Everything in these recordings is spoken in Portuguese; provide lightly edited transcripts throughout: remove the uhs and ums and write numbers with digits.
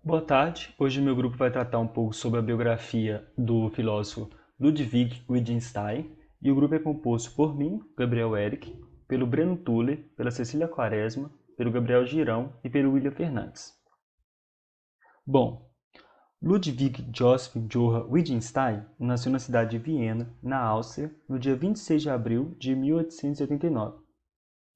Boa tarde. Hoje o meu grupo vai tratar um pouco sobre a biografia do filósofo Ludwig Wittgenstein e o grupo é composto por mim, Gabriel Eric, pelo Breno Tuller, pela Cecília Quaresma, pelo Gabriel Girão e pelo William Fernandes. Bom, Ludwig Joseph Johann Wittgenstein nasceu na cidade de Viena, na Áustria, no dia 26 de abril de 1889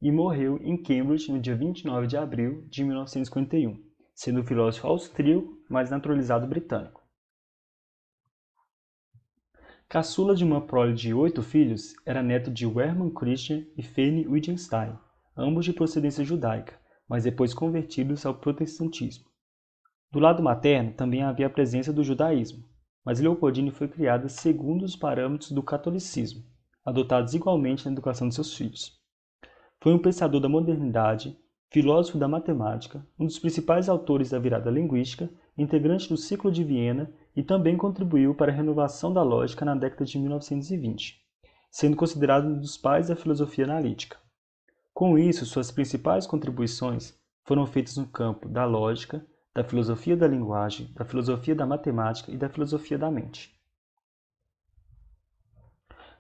e morreu em Cambridge no dia 29 de abril de 1951, sendo filósofo austríaco, mas naturalizado britânico. Caçula de uma prole de 8 filhos, era neto de Hermann Christian e Fanny Wittgenstein, ambos de procedência judaica, mas depois convertidos ao protestantismo. Do lado materno também havia a presença do judaísmo, mas Leopoldine foi criada segundo os parâmetros do catolicismo, adotados igualmente na educação de seus filhos. Foi um pensador da modernidade, filósofo da matemática, um dos principais autores da virada linguística, integrante do Ciclo de Viena e também contribuiu para a renovação da lógica na década de 1920, sendo considerado um dos pais da filosofia analítica. Com isso, suas principais contribuições foram feitas no campo da lógica, da filosofia da linguagem, da filosofia da matemática e da filosofia da mente.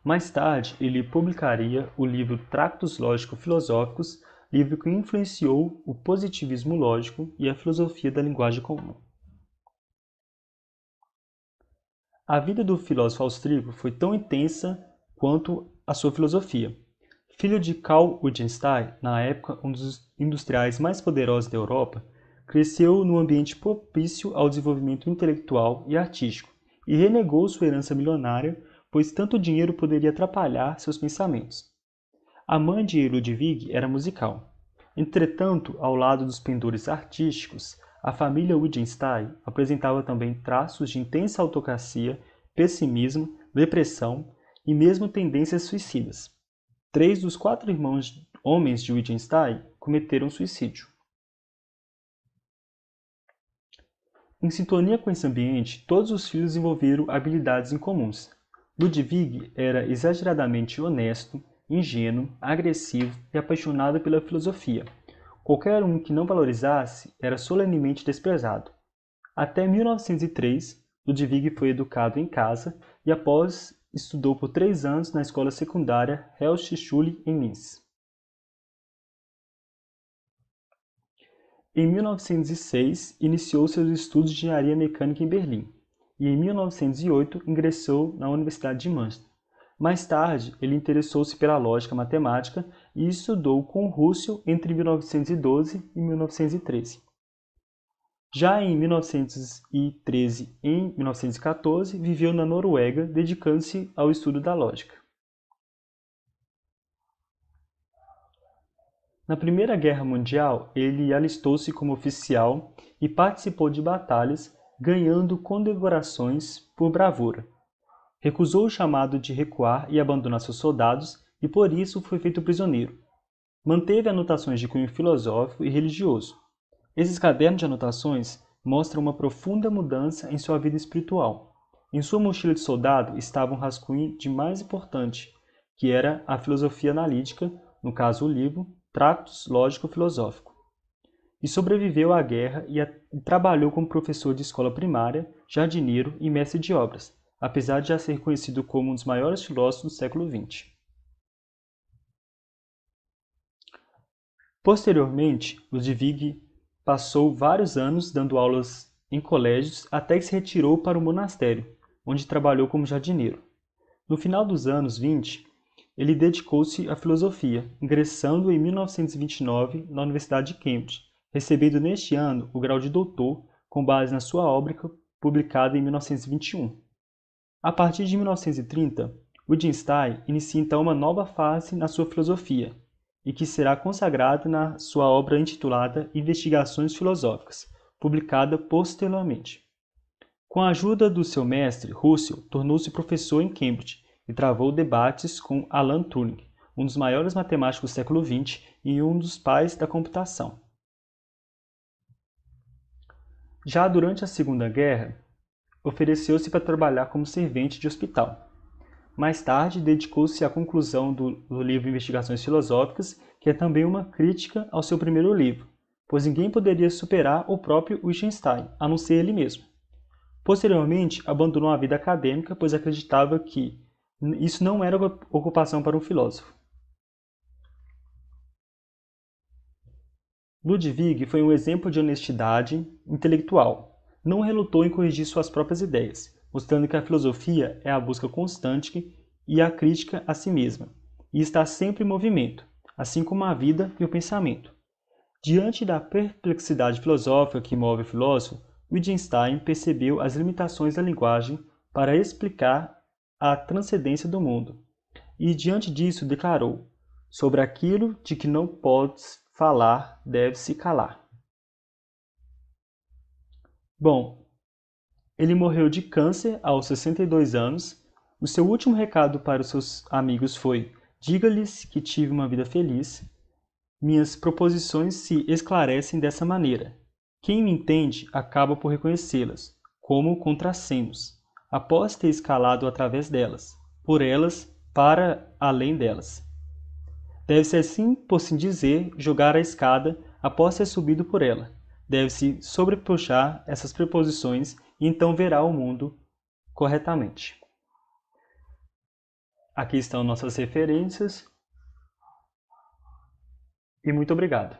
Mais tarde, ele publicaria o livro Tractos Lógico-Filosóficos, livro que influenciou o positivismo lógico e a filosofia da linguagem comum. A vida do filósofo austríaco foi tão intensa quanto a sua filosofia. Filho de Karl Wittgenstein, na época um dos industriais mais poderosos da Europa, cresceu num ambiente propício ao desenvolvimento intelectual e artístico e renegou sua herança milionária, pois tanto dinheiro poderia atrapalhar seus pensamentos. A mãe de Ludwig era musical. Entretanto, ao lado dos pendores artísticos, a família Wittgenstein apresentava também traços de intensa autocracia, pessimismo, depressão e mesmo tendências suicidas. 3 dos 4 irmãos homens de Wittgenstein cometeram suicídio. Em sintonia com esse ambiente, todos os filhos desenvolveram habilidades incomuns. Ludwig era exageradamente honesto, ingênuo, agressivo e apaixonado pela filosofia. Qualquer um que não valorizasse era solenemente desprezado. Até 1903, Ludwig foi educado em casa e após estudou por 3 anos na escola secundária Realschule em Linz. Em 1906, iniciou seus estudos de engenharia mecânica em Berlim e em 1908 ingressou na Universidade de Münster. Mais tarde, ele interessou-se pela lógica matemática e estudou com Russell entre 1912 e 1913. Já em 1913 e 1914, viveu na Noruega, dedicando-se ao estudo da lógica. Na Primeira Guerra Mundial, ele alistou-se como oficial e participou de batalhas, ganhando condecorações por bravura. Recusou o chamado de recuar e abandonar seus soldados e por isso foi feito prisioneiro. Manteve anotações de cunho filosófico e religioso. Esses cadernos de anotações mostram uma profunda mudança em sua vida espiritual. Em sua mochila de soldado estava um rascunho de mais importante, que era a filosofia analítica, no caso o livro Tractos Lógico-Filosófico. E sobreviveu à guerra e trabalhou como professor de escola primária, jardineiro e mestre de obras, apesar de já ser conhecido como um dos maiores filósofos do século XX. Posteriormente, Ludwig passou vários anos dando aulas em colégios até que se retirou para o monastério, onde trabalhou como jardineiro. No final dos anos 20, ele dedicou-se à filosofia, ingressando em 1929 na Universidade de Cambridge, recebendo neste ano o grau de doutor com base na sua obra publicada em 1921. A partir de 1930, Wittgenstein inicia então uma nova fase na sua filosofia, e que será consagrada na sua obra intitulada Investigações Filosóficas, publicada posteriormente. Com a ajuda do seu mestre, Russell, tornou-se professor em Cambridge e travou debates com Alan Turing, um dos maiores matemáticos do século XX e um dos pais da computação. Já durante a Segunda Guerra, ofereceu-se para trabalhar como servente de hospital. Mais tarde, dedicou-se à conclusão do livro Investigações Filosóficas, que é também uma crítica ao seu primeiro livro, pois ninguém poderia superar o próprio Wittgenstein, a não ser ele mesmo. Posteriormente, abandonou a vida acadêmica, pois acreditava que isso não era ocupação para um filósofo. Ludwig foi um exemplo de honestidade intelectual. Não relutou em corrigir suas próprias ideias, mostrando que a filosofia é a busca constante e a crítica a si mesma, e está sempre em movimento, assim como a vida e o pensamento. Diante da perplexidade filosófica que move o filósofo, Wittgenstein percebeu as limitações da linguagem para explicar a transcendência do mundo, e diante disso declarou: sobre aquilo de que não podes falar, deve-se calar. Bom, ele morreu de câncer aos 62 anos. O seu último recado para os seus amigos foi: diga-lhes que tive uma vida feliz. Minhas proposições se esclarecem dessa maneira. Quem me entende acaba por reconhecê-las, como contrassensos, após ter escalado através delas, por elas, para além delas. Deve-se, assim por assim dizer, jogar a escada após ter subido por ela. Deve-se sobrepuxar essas preposições e então verá o mundo corretamente. Aqui estão nossas referências e muito obrigado.